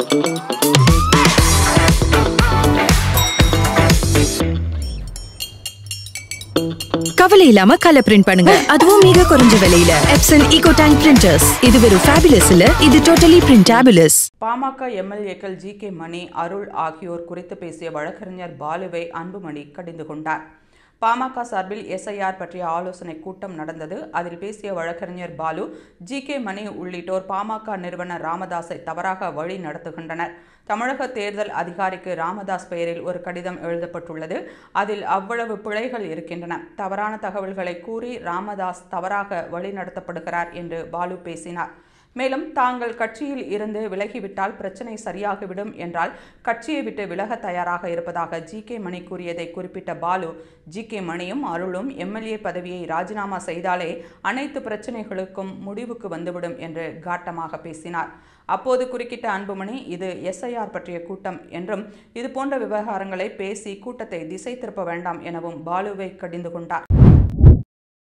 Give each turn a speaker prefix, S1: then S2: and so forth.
S1: கவலை இல்லாம colour print பண்ணுங்க, அதுவும் மிக குறைஞ்ச விலையில. Epson EcoTank printers. இது வெறும் ஃபேபுலஸ் இல்ல, இது டோட்டலி பிரிண்டபிளஸ்.
S2: பாமக எம்எல்ஏக்கள் ஜி.கே. மணி, அருள் ஆகியோர் குறித்து பேசிய வழக்கறிஞர் பாலுவை அன்புமணி கடிந்து கொண்டார். பாமக சார்பில் எஸ்ஐஆர் பற்றிய ஆலோசனை கூட்டம் நடந்தது. அதில் பேசிய வழக்கறிஞர் பாலு, ஜி.கே. மணி உள்ளிட்டோர் பாமக நிறுவனர் ராமதாஸை தவறாக வழி நடத்துகின்றனர். தமிழக தேர்தல் அதிகாரிக்கு ராமதாஸ் பெயரில் ஒரு கடிதம் எழுதப்பட்டுள்ளது. அதில் அவ்வளவு பிழைகள் இருக்கின்றன. தவறான தகவல்களை கூறி ராமதாஸ் தவறாக வழி நடத்தப்படுகிறார் என்று பாலு பேசினார். மேலும் தாங்கள் கட்சியில் இருந்து விலகிவிட்டால் பிரச்சனை சரியாகிவிடும் என்றால் கட்சியை விட்டு விலக தயாராக இருப்பதாக ஜி.கே. மணி கூறியதை குறிப்பிட்ட பாலு, ஜி.கே. மணியும் அருளும் எம்எல்ஏ பதவியை ராஜினாமா செய்தாலே அனைத்து பிரச்சனைகளுக்கும் முடிவுக்கு வந்துவிடும் என்று காட்டமாக பேசினார். அப்போது குறுக்கிட்ட அன்புமணி, இது எஸ்ஐஆர் பற்றிய கூட்டம் என்றும் இதுபோன்ற விவகாரங்களை பேசி கூட்டத்தை திசை திருப்ப வேண்டாம் எனவும் பாலுவை கடிந்து கொண்டார்.